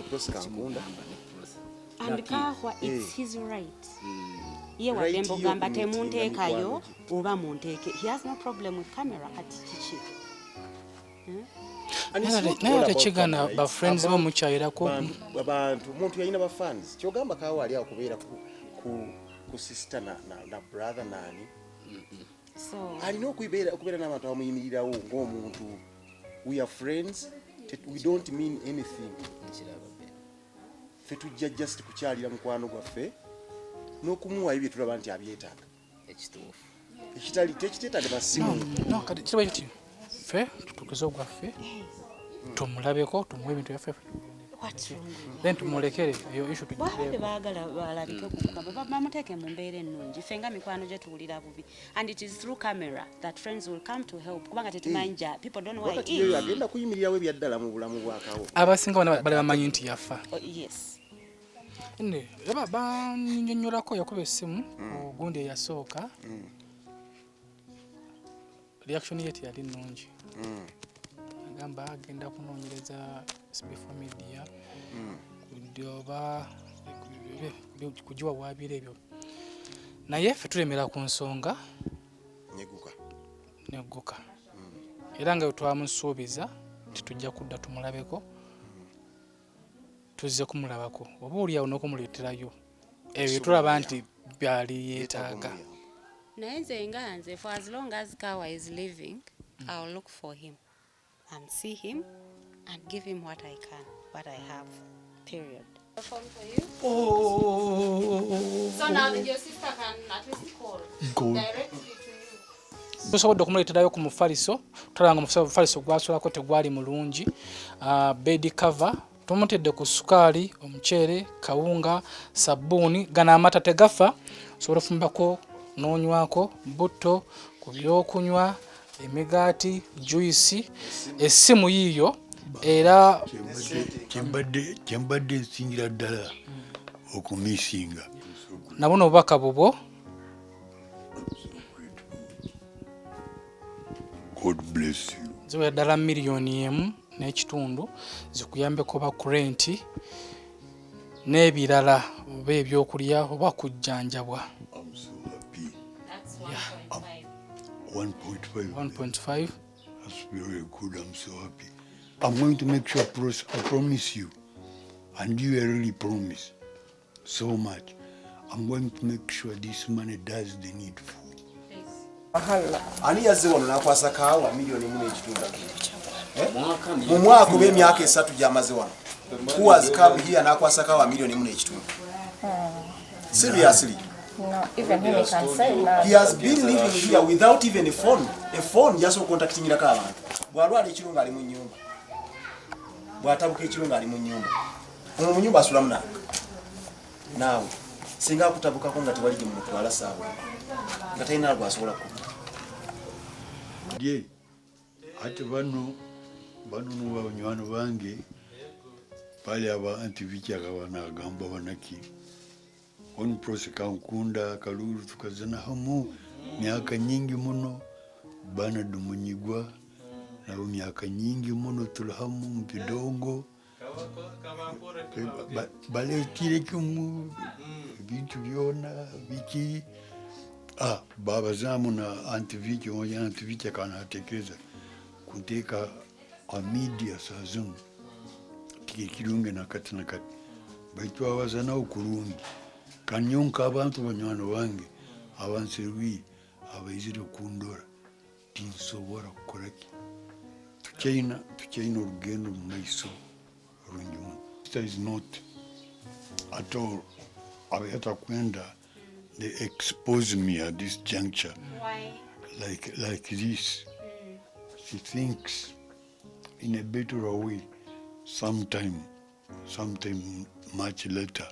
Prosi Kankunda. And Kahwa, it's his right. Ye wadembo gamba temunteekayo oba munteeke. He has no problem with camera at Chichi. naye tekigana bafriends bamukyayirako abantu omuntu yalina bafans kyogamba Kaawa ali akubeera ku sister na brother nani So alina okubeera n'abantu abamuyimirirawo ng'omuntu. We are friends, we don't mean anything. Ffe tujja just kukyalira mukwano gwaffe n'okumuwayo bye tulaba nti abyetaaga ekitali tekiteetaaga masimu. no kati kiba kiti ffe tutukize ogwaffe tumulabeko tumuwe ebintu byaffe what's wrong? then tumulekere eyo issue Bwabe baagala balabike ku kugamba bamuteeke mu mbeera ennungi ffe nga mikwano gye tuwulira bubi, and it is through camera that friends will come to help kubanga tetumanja people don't know why Wakati yeyo agenda kuyimirirawo ebyaddala mu bulamu bwa Kaawa. abasinga bali bamanyi nti yafa. yes. Ne banyonnyolako yakuba essimu ogundi eyasooka reaction ye teyali nnungi. Agamba agenda kunoonyereza before media kudyoba kujiwa waabira ebyo naye ffe tulemera ku nsonga negguka era nga twamusuubiza titujja kudda tumulabeko tuzze kumulabako oba oliawo n'okumuleeterayo ebyo tulaba nti byali yeetaaga. Naye nze nga nze for as long as Kaawa is living I'll look for him and see him and give him what I can, what I have, period. A phone for you? So now that your sister can at least call directly to you. Tusobodde okumuleeterayo ku mufaliso tulaba nga mufaliso gwasulako tegwali mulungi. Bed cover tumutedde ku sukaali, omuceere, kawunga, sabbuuni, gana amata tegafa osobola ofumbako n'onywako, butto ku byokunywa, emigaati, juice, essimu yiyo era kyembadde nsingira ddala okumisinga nabuno obubaka bubwo. God bless you. Ziwera ddala 1.5 million zikuyambeko ba kurenti n'ebirala oba ebyokulya oba kujjanjabwa. I'm so happy. That's 1.5. 1.5. That's very good. I'm so happy. I'm going to make sure I promise you, and you really promise so much. I'm going to make sure this money does the needful. Ani yazze wano n'akwasa Kaawa miliyoni 4.5 mu mwaka w'emyaka 3 gy'amaze wano. Who has come here n'akwasa Kaawa miliyoni 4.5? Seriously? No, even him can say no. He has been living here without even a phone. A phone just contacting the car. Bwalwala ekirunga ali mu nyumba. Bwatabuka ekirunga ali mu nyumba. Mu nyumba asula munanga. Nawe singa kutabuka ko nga tewali gye mutwala saawa. Nga talina lwasobola ku. Ye ate bano n'abanywano bange pale aba antivichaka banagamba banaki on Prosi Kankunda Kalulu tukazana hamu miaka nyingi muno bana Dumunyigwa na miaka nyingi muno tulahamu mpidongo baletire kimu bintu byona biki baba zamu na antivichi moja antivichi kana atekereza kunteka a media sazumu kirunge nakati baitu abazana okulungi kanyonka abantu banywano bange abanserwi abayizire kundora tinsobora kukoraki tukyina urugendo mu maiso rungimu. This is not at all abayata kwenda they expose me at this juncture. Why? Like this. She thinks in a better way sometime much later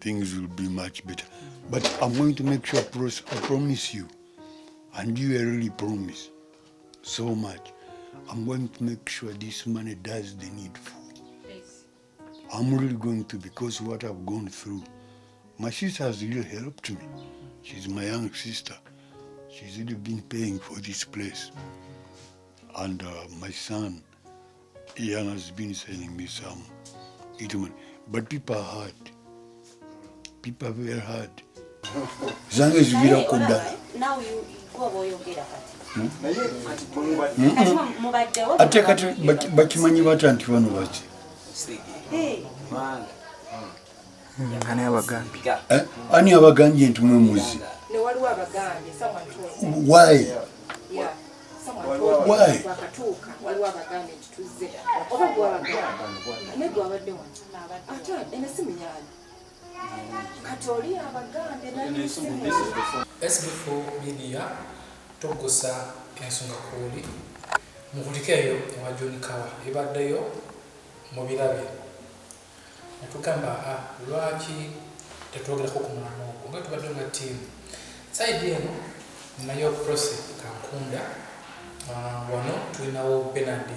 things will be much better. But I'm going to make sure I promise you, and you really promise so much. I'm going to make sure this money does the needful. Please. I'm really going to, because what I've gone through. My sister has really helped me. She's my young sister. She's really been paying for this place. And my son, Ian, has been sending me some But people are hard. People are very hard. Zange zibira kuda. Now you go oyogera kati. Ate kati bakimanyi bata nti bano baki. Ani abagambye? Ani abagambye nti mwe muzi? Ne waliwo abagambye someone told me. Why? Yeah. Someone told me. Why? Bakatuuka waliwo abagambye nti tuzze. Oba gwe abagambye. Ne gwe abadde wano. Ate ene simu yaani. Kati oli abagambye nani simu. SB4 Media tugusa ensonga kuli mukulikeyo ewa John Kawa ebaddeyo mu birabe netugamba lwaki tetwogerako ku mulamo ogwo nga tubadde nga ttiimu saidi eno nayo Prose Kankunda wano tulinawo Bernard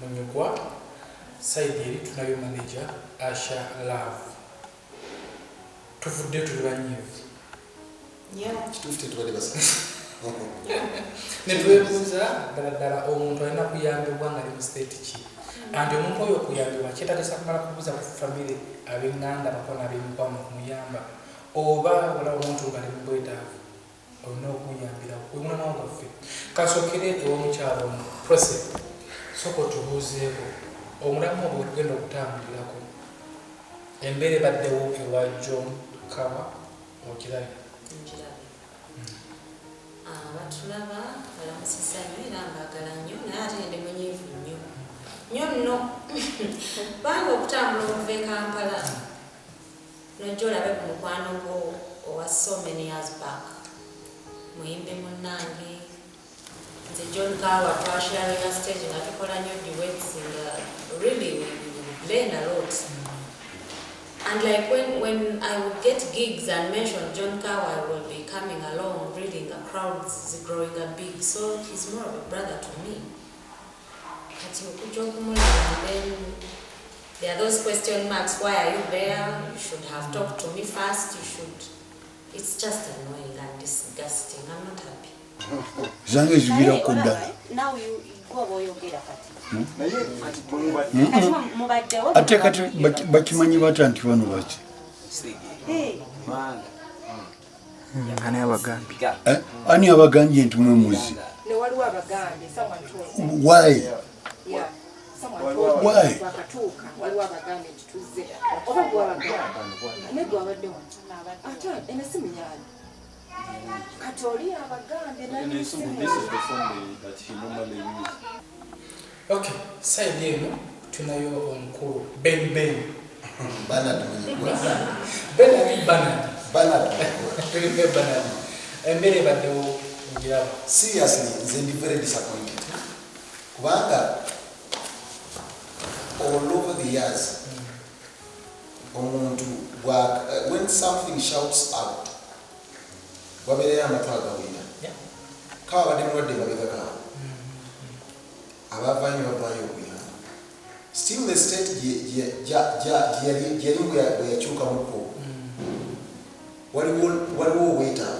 Munyugwa saidi eri tunayo manager Asha Love tuvudde tuli banyiivu netwebuuza ddala omuntu alina kuyambibwa nga ali mu state ki anti omuntu oyo okuyambibwa kyetagisa kumala kubuuza ku famire ab'enganda bakona ab'emikwano kumuyamba oba olaba omuntu nga ali mu bwetaavu olina okumuyambira omulamawo gwaffe kasookere ew'omukyalo ono Prose sooka otubuuzeeko omulamu obwo tugenda okutambulirako embeera ebaddewo ewa John Kawa okirabe batulaba balamusisa nnyo era mbaagala nnyo naye ate ndi munyiivu nnyo nno kubanga okutambula okuva e Kampala nojja olabe ku mukwano gwo owa so many years back muyimbi munnange nze John Kawa twasharinga stage nga tukola nnyo duets nga really we learn a lot. And like when I would get gigs and mention John Kawa will be coming along, reading the crowds growing up big, so he's more of a brother to me. And then there are those question marks, why are you there? You should have talked to me first, you should. It's just annoying and disgusting. I'm not happy. Zange zibira kuda. Now you go oyogera kati. Ate kati bakimanyi bata nti bano baki. Ani abagambye? Ani abagambye nti mwe muzi? Ne waliwo abagambye someone told me. Why? Yeah. Someone told me. Why? Bakatuuka waliwo abagambye nti tuzze. Oba gwe abagambye. Ne gwe abadde wano. Ate ene simu yaani. Kati oli abagambye nani simu. This is the phone that he normally uses. Okay, side eno tunayo omukulu Ben Bernard embeera ebaddewo ngiraba. Seriously, nze ndi very disappointed. Kubanga all over the years, omuntu when something shouts out, wabeera amatwaga wina. Kawa badde mulwadde babega kawa. Abavanyi bavayo okuyamba. Still the state gyali bwe yakyuka muko. Waliwo waiter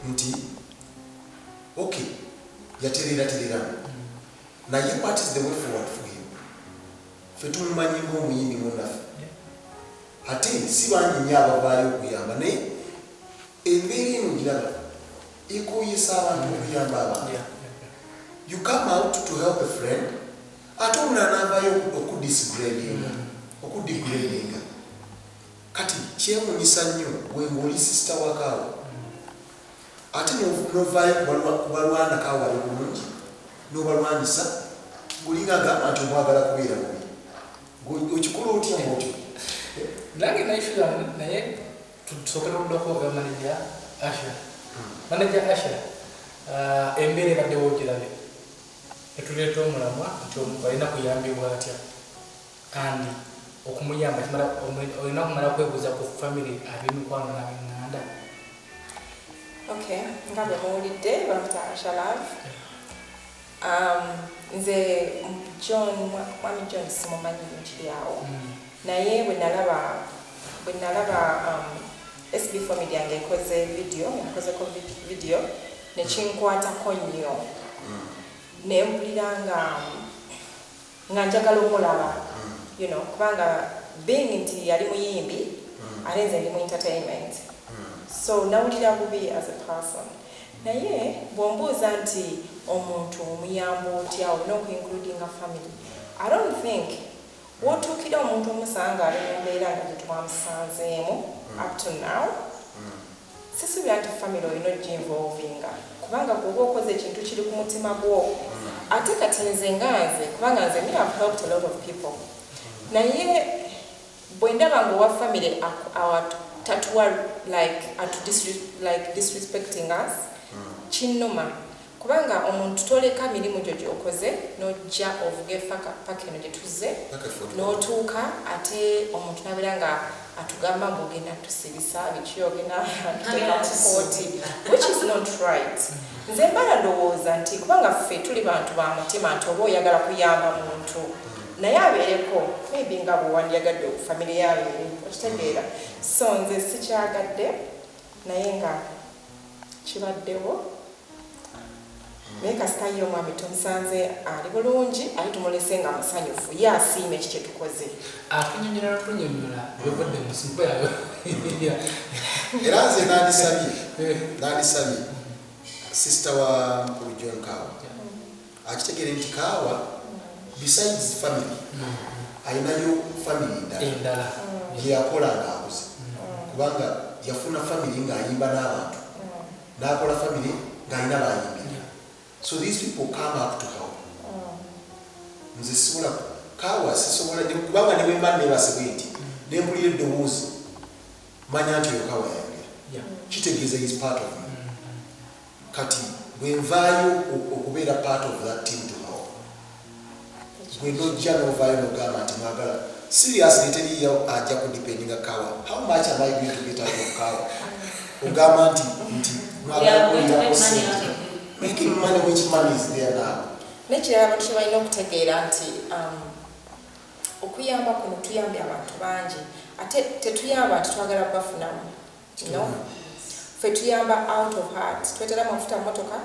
nti okay yaterera naye what is the way forward for him? Ffe tumumanyi ng'omuyimbi munnaffe ate si bangi nnyo abavaayo okuyamba naye embeera eno giraba ekuyisa abantu okuyamba abantu. You come out to help a friend ate omulala n'avaayo okudegradinga kati kyewuunyisa nnyo gwe ng'oli sisita wa Kaawa ate n'ovaayo kubalwana Kaawa ali bulungi n'obalwanyisa ng'olinga agamba nti omwagala kubeera bubi okikola otya ng'otyo. Nange naifula naye tusookera okuddako oga manager Asha. Manager Asha embeera ebaddewo ogirabe etuleeta omulamwa nti omuntu alina kuyambibwa atya kandi okumuyamba olina kumala kwebuuza ku famire ab'emikwano n'ab'enganda. Okay, nga bwe muwulidde bamuta Asha Love. Nze mwami John simumanyi nkiri awo naye bwe nalaba SB4 Media ng'ekoze video nekinkwatako nnyo nempulira nga njagala omulaba kubanga being nti yali muyimbi ate nze ndi mu entertainment so nawulira bubi as a person naye bw'ombuuza nti omuntu omuyamba otya olina okuincluding a family I don't think wotuukira omuntu omusanga ali mu mbeera nga tetwamusanzeemu up to now sisuubira nti family olina oginvolvinga kubanga bw'oba okoze ekintu kiri ku mutima gwo ate kati nze nganze kubanga nze me have helped a lot of people naye bwe ndaba ng'owa family tatuwa like disrespecting us kinnuma kubanga omuntu toleka mirimu gyo gy'okoze n'ojja ovuge paka eno gye tuzze n'otuuka ate omuntu nabeera nga atugamba ng'ogenda tusibisa biki ogenda tuteeka ku kooti which is not right nze mbala ndowooza nti kubanga ffe tuli bantu ba mutima nti oba oyagala kuyamba muntu naye abeereko maybe nga bwewandiyagadde family yabeere okitegeera so nze sikyagadde naye nga kibaddewo naye kasita ye omwami tumusanze ali bulungi ali tumulese nga musanyufu ye asiima eki kye tukoze atunyonyola n'otunyonyola byovadde mu nsimpo yawe era nze nandisabye sister wa John Kaawa akitegere nti Kaawa besides family ayinayo family endala gyeyakola ng'akuze kubanga yafuna family ng'ayimba n'abantu n'akola family ng'ayina bayimbira so these people come up to help nze sisobola Kaawa sisobola kubanga ne bwemba nebasibwe nti nempulira eddoboozi manya nti oyo Kaawa yayogera kitegeeza is part of me kati bwenvaayo okubeera part of that team to help bwenojja novaayo nogamba nti mwagala seriously teriyo ajja kudependinga Kaawa how much am I going to get out of Kaawa ogamba nti mwagala kulinako sente making money which money is there now nekirala abantu kyebalina okutegeera nti okuyamba kuno tuyambye abantu bangi ate tetuyamba nti twagala bafunamu no ffe tuyamba out of heart twetala amafuta motoka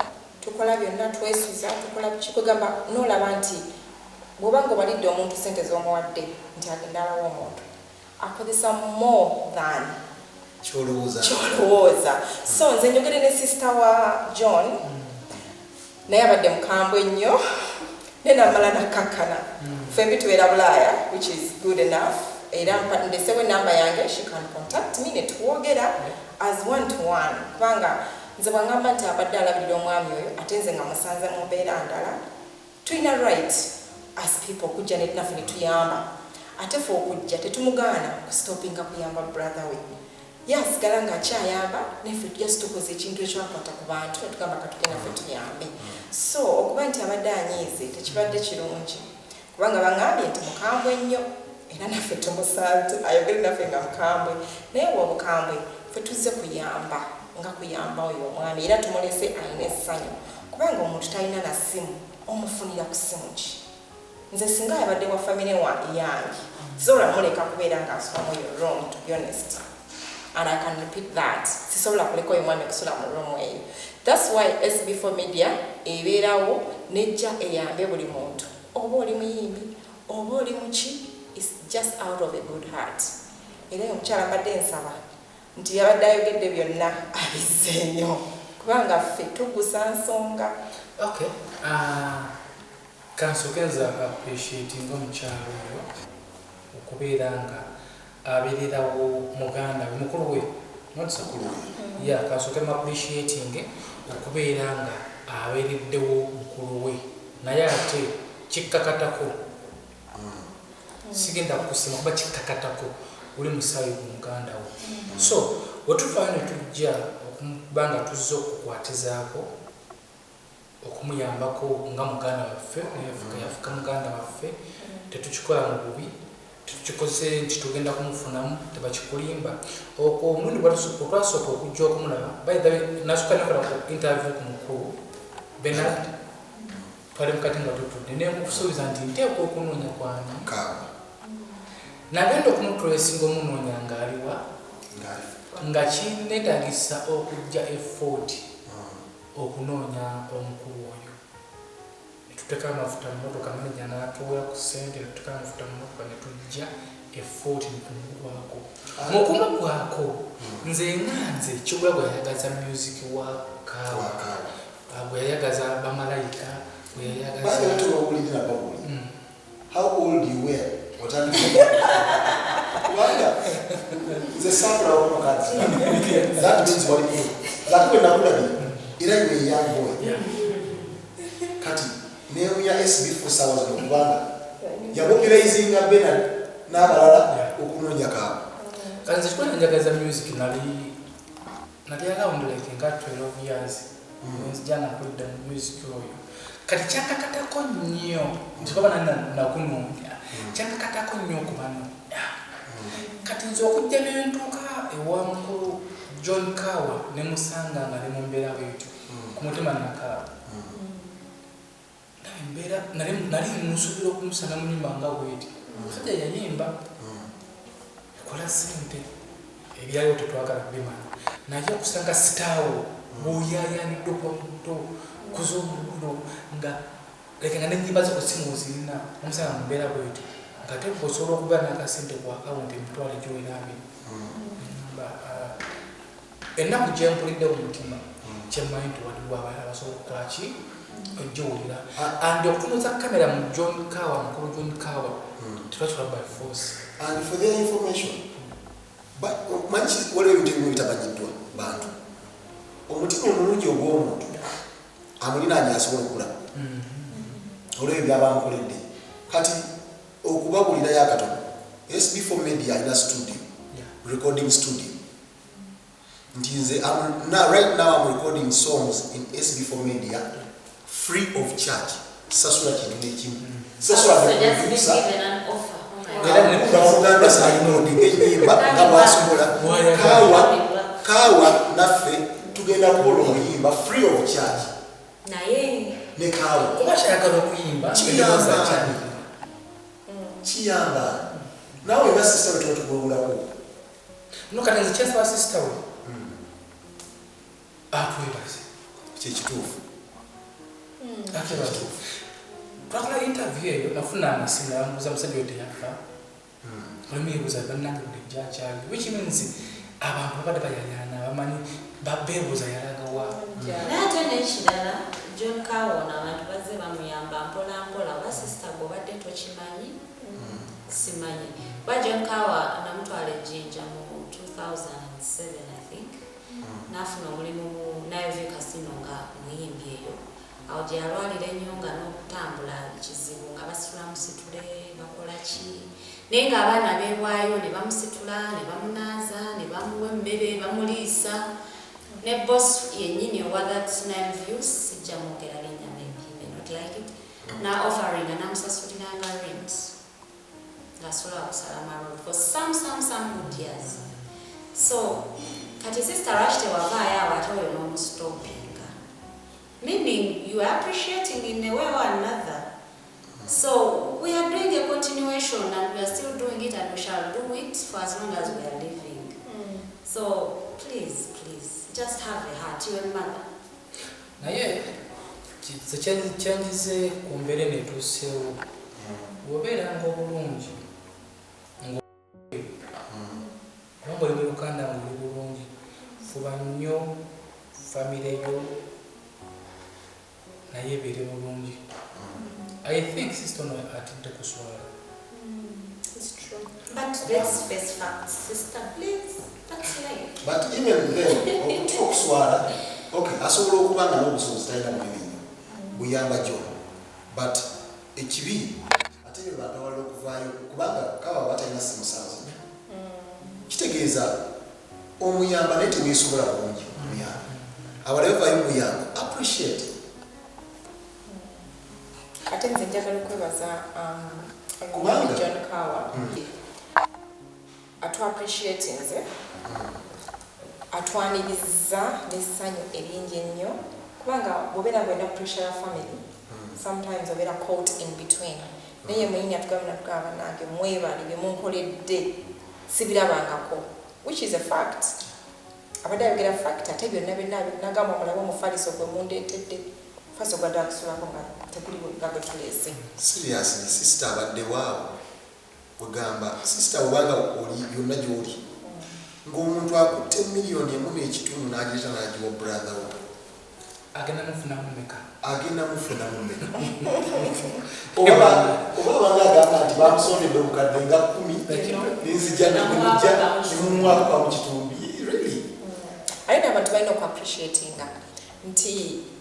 tukola byonna twesuza tukola kikugamba n'olaba nti bw'oba ng'obalidde omuntu sente z'omuwadde nti agenda alawo omuntu akozesa more than kyolowooza so nze njogere ne sister wa John naye abadde mukambwe nnyo nenamala nakakkana fembi tubeera Bulaaya which is good enough era ndesewo enamba yange she can contact me netuwogera as one to one kubanga nze bwangamba nti abadde alabirira omwami oyo ate nze nga musanze mu mbeera ndala tulina right as people okujja naffe netuyamba ate fe okujja tetumugaana kustopinga kuyamba brother we yasigala nga akyayamba neffe tujja situkoze ekintu ekyakwata ku bantu netugamba katugenda ffe tuyambe so okuba nti abadde anyiize tekibadde kirungi kubanga baŋambye nti mukambwe nnyo era naffe tumusanze ayogere naffe nga mukambwe naye wobukambwe ffe tuzze kuyamba nga kuyamba oyo omwami era tumulese alina essanyu kubanga omuntu talina na ssimu omufunira ku ssimu ki nze singa yabadde wa family yange sobola muleka kubeera nga asomamu yo wrong to be honest and I can repeat that sisobola kuleka oyo mwami kusula mu room eyo that's why SB4 media ebeerawo nejja eyambe buli muntu oba oli muyimbi oba oli muki is just out of a good heart era omukyala mbadde nsaba nti yabadde ayogedde byonna abizze nnyo kubanga ffe tugusa nsonga okay kansokenza appreciating omukyalo oyo okubeera nga abeererawo muganda we mukulu we notisakulu ya kansoke mu appreciating okubeera nga abeereddewo mukulu we naye ate kikkakatako sigenda kukusima kuba kikkakatako uli musaayi ku muganda we so wetuvaayo netujja okuba nga tuzze okukwatizaako okumuyambako nga muganda waffe yafuka muganda waffe tetukikola mu bubi tetukikoze nti tugenda kumufunamu tebakikulimba okwo omulundi twasooka okujja okumulaba nasooka nekola ku interview ku mukulu Benard twali mukati nga tutudde nemukusuubiza nti nteekwa okunoonya kwani nagenda okumutulesinga omunoonya ngaaliwa nga kineetagisa okujja effort okunoonya omukulu oyo netuteka amafuta mu motoka manager n'atuweera ku ssente netuteka amafuta mu motoka netujja effort nikumugwako mukumugwako nze nganze kyogera gwe yayagaza music wa Kawa gwe yayagaza bamalayika gwe yayagaza how old you were wanda the sample of cards that means what it is that when nakula ni ila iwe young boy kati neo ya SB 4000 okubanga yabopulaizinga Bernard n'abalala okunonya Kawa kanze chikwana njagaza music nali around like 12 years jana kwenda music oyo kati kyakakatako nnyo nsobola nakununya kyakakatako nnyo okubano kati nze okujja nentuuka ewa mukulu John Kawa ne musanga nga ne mu mbeera bwetyo ku mutima nakaaba nali nsuubira okumusanga mu nnyumba nga bweti musajja yayimba ekola ssente ebyaliwo tetwagala bimanya naye okusanga sitaawo bw'oyaayaaniddwa kwa muto kuza omululo nga leke nga n'ennyimba zo ku simu zirina omusanga mu mbeera bwetyo nga tebwa osobola okuba n'akasente ku akawunti emitwalo gy'oyinaabiri ennaku gyempulidde mu mutima kyemmanyi nti waliwo abalala basobola okukola ki ojjowulira and okutunuza kamera mu John Kawa mukulu John Kawa tebatula by force and for their information manchi waliwo ebintu ebimu bitamanyiddwa bantu omutima omulungi ogw'omuntu amulinaanye asobola okulaba olwebyo byabamukoledde kati okubabulirayo akatono SB4 Media alina studio recording studio nti nze right now I'm recording songs in SB4 Media free of charge sasula kintu nekimu sasula Uganda sayinodi enyimba nga bwasobola Kawa naffe tugenda kukola omuyimba free of charge naye ne Kawa kuba kyayagala okuyimba kiyamba nawe nga sisita wetuba tugulako no kati nze kyasaba sisita we atwebaze kyekituufu akebatuufu twakola interview eyo nafuna amasimu nabamubuuza musajja oyo teyafa olumuyibuuza bannange buli gyakyali which means abantu babadde bayayana bamanyi babeebuuza yalagawa naye ate n'ekirala John Kawa ono abantu bazze bamuyamba mpola mpola oba sisita gwe obadde tokimanyi simanyi ba John Kawa namutwala ejjinja mu 2007 I think nafuna omulimu mu Nairobi Casino nga muyimbi eyo awo gye yalwalira ennyo nga n'okutambula kizibu nga basitula musitule bakola ki naye ng'abaana beewaayo ne bamusitula ne bamunaaza ne bamuwa emmere bamuliisa ne boss yennyini owa that name views sijja mwogera linnya maybe may not like it na offering anamusasuliranga rent ngasobola okusalama road for some good years so kati sister Rush tewavaayo awo ate oyo n'omustopinga meaning you are appreciating in a way or another. So we are doing a continuation and we are still doing it and we shall do it for as long as we are living. So please, just have a heart, you and mother. naye kyanjize ku mbeera netuuseewo bw'obeeranga obulungi oba oli mu Luganda ng'oli bulungi fuba nnyo famire yo naye ebeere bulungi. I think sister no atidde kuswala. It's true. But let's face facts, sister, please. That's life. But even then, okutuuka okuswala okay asobola okuba nga n'obusobozi talina mu bintu buyamba jjo but ekibi ate bye bantu abalala okuvaayo kubanga Kawa batalina simusanvu kitegeeza omuyamba naye teweesobola bulungi omuyamba abalala bavaayo omuyamba appreciate ate nze njagala okwebaza Kubanga John Kawa atu-appreciate nze atwaniriza n'essanyu eringi ennyo kubanga bw'obeera ng'olina pressure ya family sometimes obeera caught in between naye muyini atugamba nange mwebali bye munkoledde sibirabangako which is a fact abadde ayogera fact ate byonna byonna nagamba mulabe omufaliso gwe mundeetedde faliso gwadde akusulako nga teguliwo nga gwe tuleese seriously sister abadde waawo kwegamba sister obanga oli yonna gy'oli ng'omuntu akutte miliyoni emu n'ekitundu n'agireeta n'agiwa brother wo agenda mufunamu mmeka oba banga agamba nti bamusondedde obukadde nga 10 nenzija nemujja nemumwaka mu kitundu really ayina abantu balina okuappreciatinga nti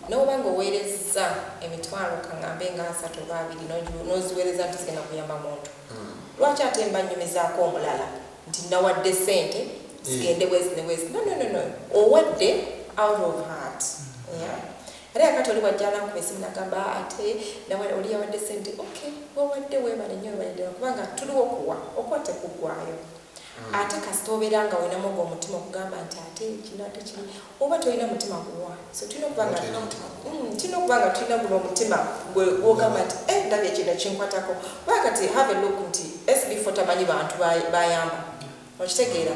nobanga oweereza emitwalo kaŋŋambe nga 3 oba 2 n'oziweereza nti zigenda kuyamba muntu lwaki ate mba nnyumizaako omulala nti nawadde sente zigende bwezi ne bwezi no owadde out of heart era yakati oli wajjana ku esimu nagamba ate nawe oli yawadde sente okay wawadde webale nnyo webalidde kubanga tuliwo okuwa okwate kuggwayo ate kasita obeera nga olinamu ogwo omutima okugamba nti ate kino ate kiri oba tolina mutima guwa so tulina okubanga tulina guno omutima gwogamba nti ndabye ekino kinkwatako bakati have a look nti SB4 tamanyi bantu bayamba okitegeera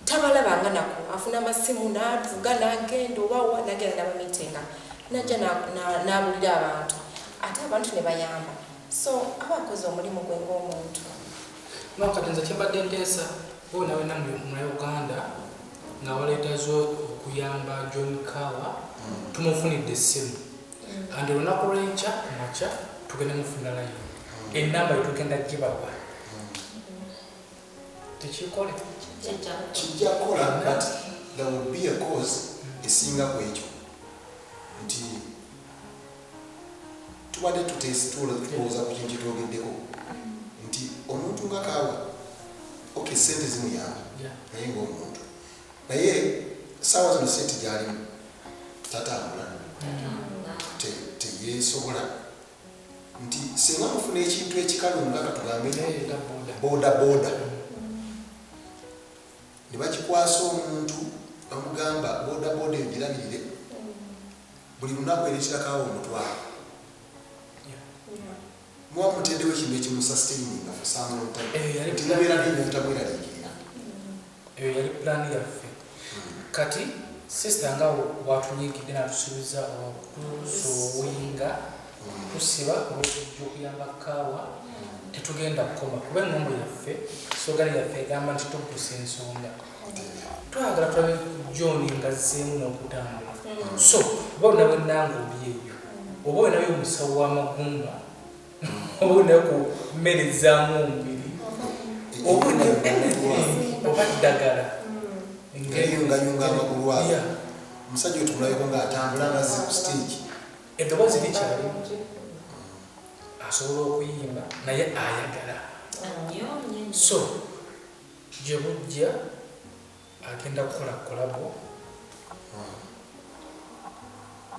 tabalabanga nako afuna amasimu n'avuga n'agenda oba wa n'agenda n'abamitinga najja n'abulira abantu ate abantu ne bayamba so abakoze omulimu gwe ng'omuntu nakati nze kyembadde nteesa boona wena mu Uganda nga baleetazo okuyamba John Kawa tumufunidde essimu andi olunaku lw'enkya makya tugenda mufuna layini ennamba yetugenda gibawa tekikole kijja kukola but there will be a cause esinga ku ekyo nti tubadde tulowooza ku kintu kyetwogeddeko nti omuntu nga Kawa okay sente zimuyamba naye ng'omuntu naye saawa zino sente gy'alimu tatambula teyeesobola nti singa mufuna ekintu ekikalunga katugambe boda ne bakikwasa omuntu bamugamba boda eyo girabirire buli lunaku ereetera Kawa omutwalo muwa mutendewo ekintu ekimusustaininga for some long time timubeera n'ebyobutamweraliikirira eyo yali pulaani yaffe kati sister nga watunyigidde natusuubiza okutusuwinga tusiba olwokujja okuyamba Kawa tetugenda kukoma kuba engombo yaffe sogani yaffe egamba nti tugusa ensonga twagala tulabe John nga zzeemu n'okutambula so oba onawe nanga oli eyo oba onawe omusawo w'amagumba oba onawe ku mmere ezaamu omubiri oba ddagala ngayunga amagulu ago omusajja otumulabeko ng'atambula ngazze ku stage eddoboozi likyalimu asobola okuyimba naye ayagala so gye bujja agenda kukola kolabo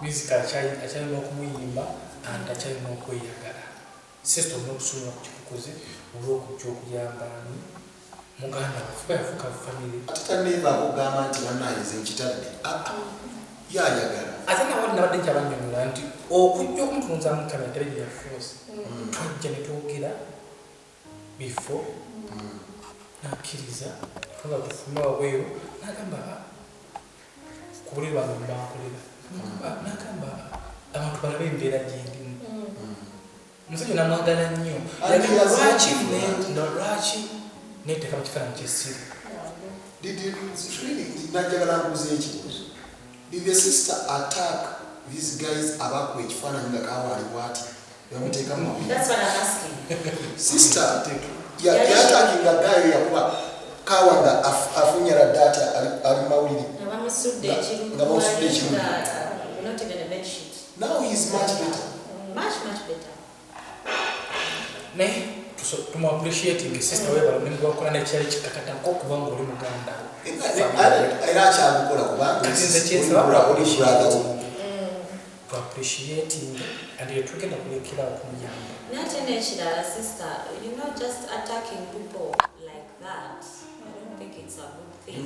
music akyalina okumuyimba andi akyalina okweyagala sisita olina okusobola kukikukoze olwokujja okuyambani muganda wafuba yafuka famire ate taneevaako okugamba nti bannayinza ekitadde yayagala ate nawali nabadde nkyabanyonyola nti okujja okumutunzamu kamera television force twajja netwogera bifo nakkiriza tuga tufuma wabweru nagamba kubulirwa nga mubankolera nagamba abantu balabe embeera gyendimu omusajja namwagala nnyo lwaki neteeka mu kifaananyi kyessiri najjagala mbuuza ekibuuzo did the sister attack these guys abakwa ekifaananyi nga Kawa ali bwati bamuteeka mu sister yatakinga gayo yakuba Kawa nga afunyira data ali mawulire nga bamusudde ekirumu now he is much better naye tumuappreciating sister webala nemugwakola nekyali kikakatako okubanga oli muganda era akyabukola kubanga appreciating and yetugenda kulekera okumuyamba nate nekirala sister you know just attacking people like that I don't think it's a good thing.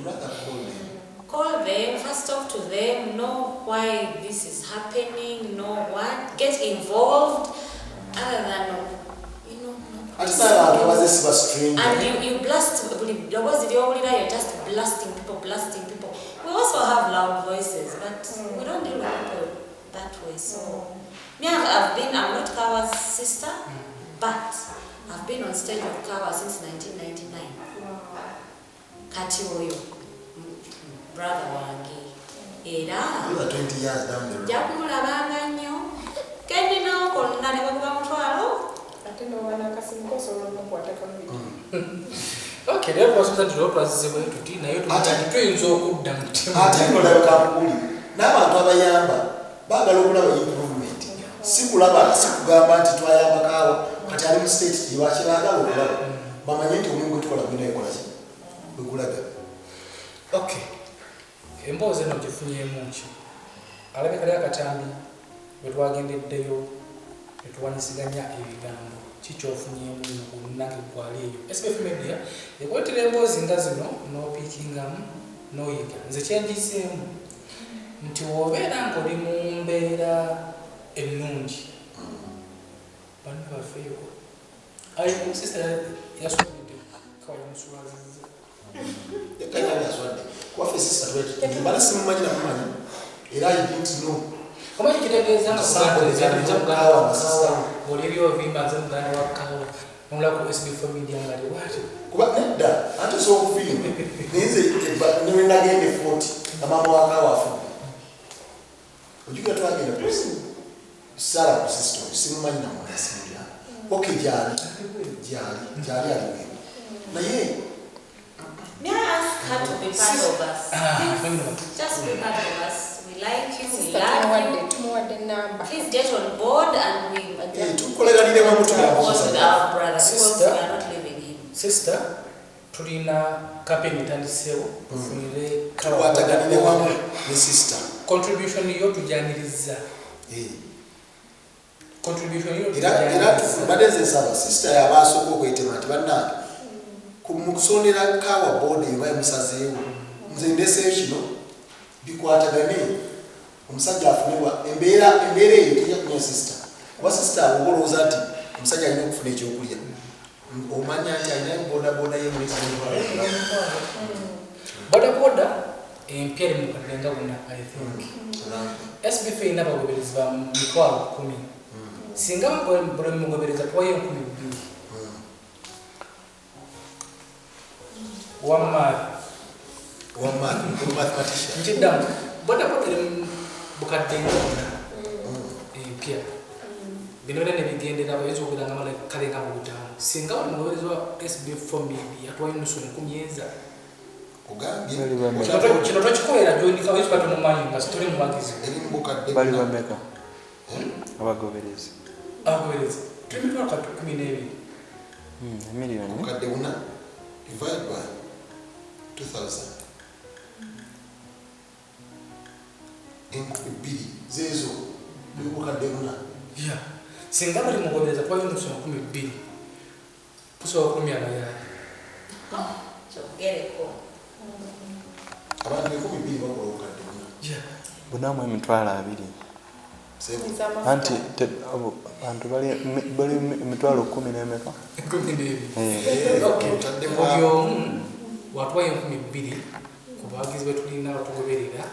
Call them, first talk to them, know why this is happening, know what, get involved other than and you blast you're just blasting people. We also have loud voices, but we don't deal with people that way. So I'm not Kawa's sister, but I've been on stage with Kawa since 1999. Kati oyo brother wange era You are 20 years down the road. jakulabanga nnyo kendinawo konna ne bakuba mutwalo ate n'owana akasimu kosobola n'okwata kambi. Okay, lero twasuza tulo twazizibwe tuti naye tuyinza okudda mu Ate nolabika kakuli n'abantu abayamba baagala okulaba improvement. Si kulaba si kugamba nti twayamba Kaawa kati ali mu state gyebakyebagala okulaba bamanye nti omulimu gwetukola gwena ekola ki bwegulaga. Okay, emboozi eno gifunyemu ki alabika lya katambi bwe twagendeddeyo ne tuwanyisiganya ebigambo kikyofunyemu olunaku gwali eyo SBF Media ekwetera emboozi nga zino n'opiikingamu n'oyiga nze kyenjiseemu nti wobeera ng'oli mu mbeera ennungi banna bafeeyo ayi sista yasomedde Kawa yamuswazizza Yakayina aswadde kwaffe sista twetu mbala simumanyi namumanyi era I didn't know. Kama kitegeeza nga kuganiriza muganda wa Kawa ng'olibyo ovimba nze muganda wa Kawa nomulaku SBF Media nga liwati Kuba nedda ate sookufirimbe naye nze ne nagenda efoti nga maama wa Kaawa afudde. Ojuga twagenda kusala ku system simumanyi namugasimulira. Okay gyali aliweewo naye May I ask her to be part of us? Just be part of us. We like you, we Sister love you. tumuwadde namba. Please get on board and we tukoleganire wamu work with tuyabuuza. our brother because Sister. we are not leaving him. Sister, tulina kampeni etandiseewo tufunire Tukwataganire wamu ne sister. contribution yo tujaniriza contribution yo Era tufubadde nze nsaba sister yabasooka okwetema nti bannange mu kusondera Kaawa board eyo bayimusazeewo nze ndeseeyo kino bikwatagane omusajja afunibwa embeera eyo tejja kunya sister kuba sister oba olowooza nti omusajja alina okufuna ekyokulya omanya nti alina bodaboda ye bodaboda empya eri mukadde nga buna I think SBF erina abagoberezi ba 10,000 singa buli mugobereza tuwayo 12,000 mathematician nkiddamu bodaboda eri bukadde nga buna empya bino byonna nebigendera abayinza okugenda nga kale nga mu butaano singa buli mugoberezi wa SBF Media tuwayo nusu 10 eza kino tokikoera joinika wezi batomumanyi nga sitoli mumagizi bali bameka abagoberezi abagoberezi tuli mitwalo 12 emiliyoni mukadde una divided by 2000 enkumi 2 zeezo mukadde una singa bali mugobereza tuwayo nusu 12 tusobola okulumya amayali Kyogereko. abantu 12 bakola obukadde una bunamu 2,200 anti abantu bali 10,000 n'emeka 12 buli omu watwayo 2,000 ku bawagizi betulina batugoberera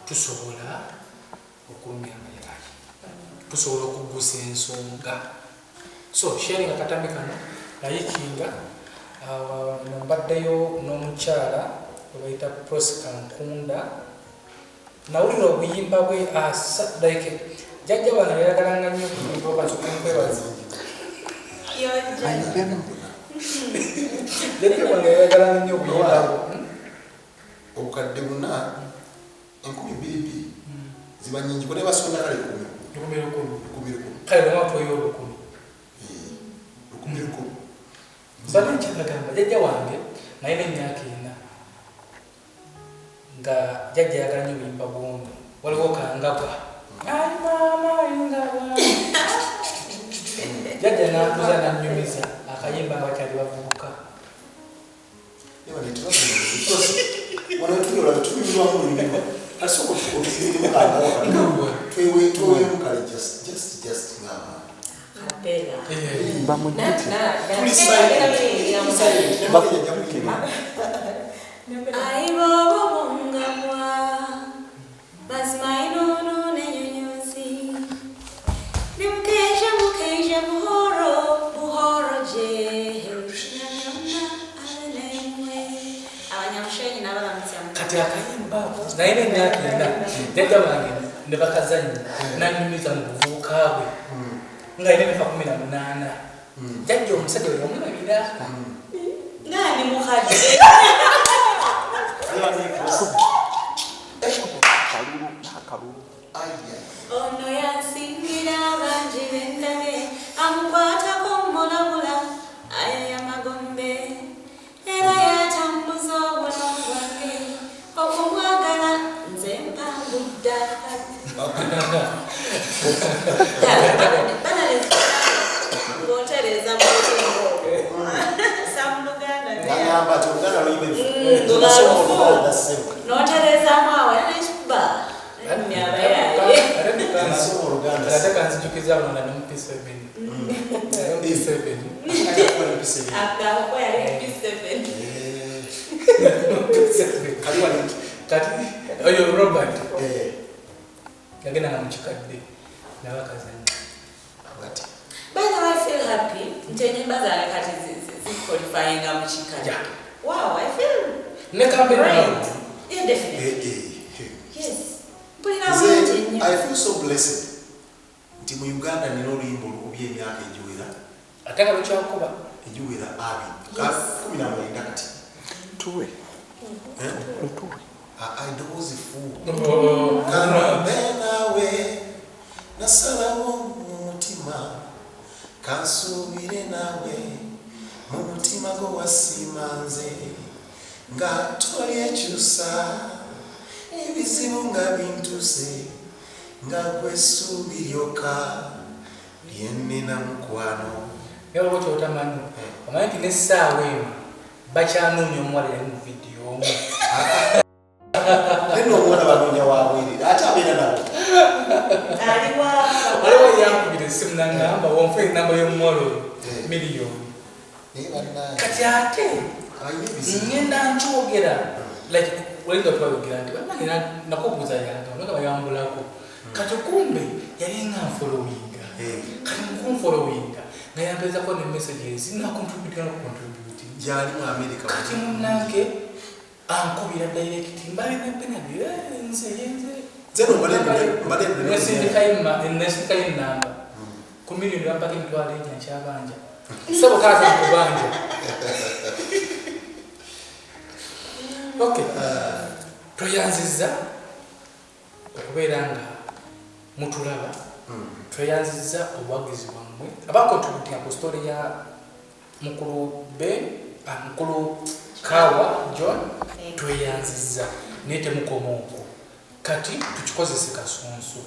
tusobola okulumya amayali tusobola okugusa ensonga so sharing akatambi kano nayikinga mbaddeyo n'omukyala webayita Prosika Nkunda nawulira obuyimba bwe like jjajja wange yayagalanga nnyo okwebaza jjajja wange yayagalanga nnyo obuyimba bwe obukadde buna 12,000 ziba nyingi kone basonda kale 10 kale nomwatwayo 10 mbadde nkyagamba jjajja wange naye n'emyaka 4 nga jjajja yagala nnyo obuyimba bw'ono waliwo kangagwa ai maama engabwa jjajja n'atuza n'annyumiza akayimba nga bakyali bavubuka Buhoro abanyamushenyi n'abalamutsa kati akayimba naye n'emyaka ena jjajja wange ne bakazanyi nanyumiza mu buvubuka bwe nga ine efa 18 jjajja omusajja we yamulabira nani mukazi ono yansingira bangi b'endabe amukwatako mbulabula ayaya magombe era yatambuza obulamu bwange okumwagala nze mpangudda ng'otereza mutingo samuluganda n'oterezamu awo yanekikuba ate kanzijukiza bulonda nomupisebeni akako yali P7 kati oyo Robert yagenda nga mukikadde nabakazanyi By the way, I feel happy. Ntenyimba zange kati qualifying mu kikadde. Wow, I feel great. Yeah, definitely. Yes. I feel so blessed. Nti mu Uganda nina oluyimba olukubye emyaka egiwera. Ate nga lukyakuba egiwera 19 kati. Tuwe. Tuwe. Ndowooza fu. Karambe nawe nasalawo mu mutima kansuubire nawe mu mutima gwo wasimanze nga toli ekyusa ebizibu nga bintuse nga gwesuubi lyokka lyennina mukwano. naye olwo kyotamanyi omanyi nti n'essaawa eno bakyanoonya omuwala yali mu vidiyo omu neno omwana banoonya wabwirire ate abeera nabo waliwo yankubira essimu nangamba wonfe enamba y'omuwala oyo miliyoni kati ate ngenda nkyogera like walinga twayogera nti bannange nakubuuza yanga nga bayambulako kati kumbe yali nga nfolowinga kati mukunfolowinga nga yampezako ne messages nakontributinga nokukontributi gyali mu America kati munnange ankubira direct mbalina penadi nze nesindikayo enamba ku miliyoni bampaka emitwalo enya nkyabanja sabo kaza nkubanja okay tweyanziza okubeera nga mutulaba tweyanziza obuwagizi bwammwe abakontributinga ku story ya mukulu mukulu Kawa John tweyanziza naye temukoma okwo kati tukikozese kasunsu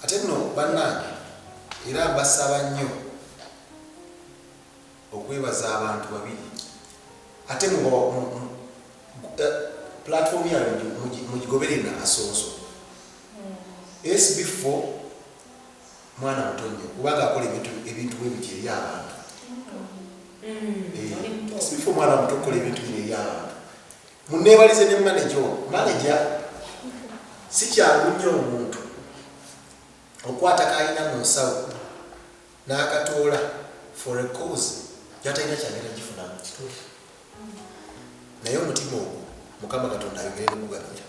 ate nno bannange era mbasaba nnyo okwebaza abantu babiri ate platform yawe mugigoberera asonso SB4 mwana muto nnyo kubanga akola ebintu bwebiti eri abantu SB4 mwana muto okukola ebintu bino eri abantu munneebalize ne manager si kyangu nnyo omuntu okwata kayina mu nsawo n'akatoola for a cause yatalina kyagenda gifunamu naye omutima ogwo Mukama Katonda ayogere n'okugabira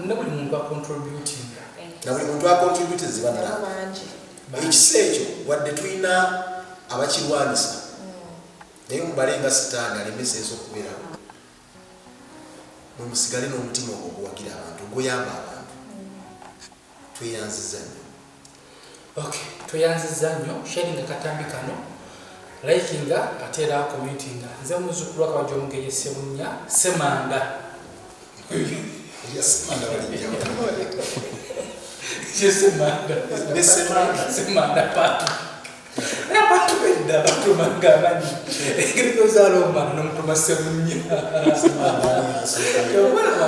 ne buli muntu akontributinga na buli muntu akontribute zibanira ekisa ekyo wadde tulina abakirwanisa naye mubale nga sitaani alemeseza okubeerawo mumusigale n'omutima ogwo oguwagira abantu oguyamba abantu tweyanziza nnyo okay tweyanziza nnyo sharinga katambi kano likinga ate era commentinga nze muzzukulu wa Kabajja Omugeye Ssebunya Semanda yasemanda balijjawo Semanda patu abantu bedda batumanga amanyi engeri gy'ozaala omwana n'omutuma Ssebunya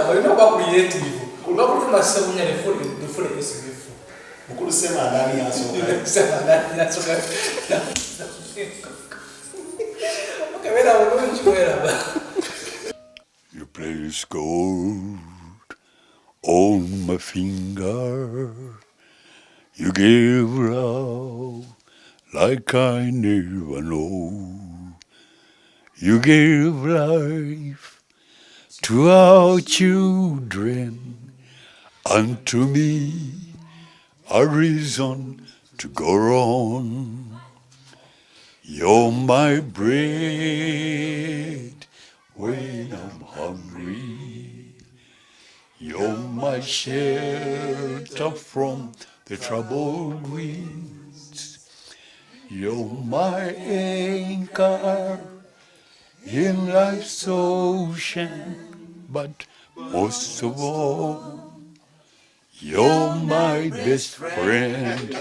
olina okuba creative olwakutuma Ssebunya nefule SB4 mukulu Semanda ali yansooka You place gold on my finger. You give love like I never know. You gave life to our children, and to me a reason to go on. You're my bread when I'm hungry. You're my shelter from the troubled winds. You're my anchor in life's ocean, but most of all, you're my best friend.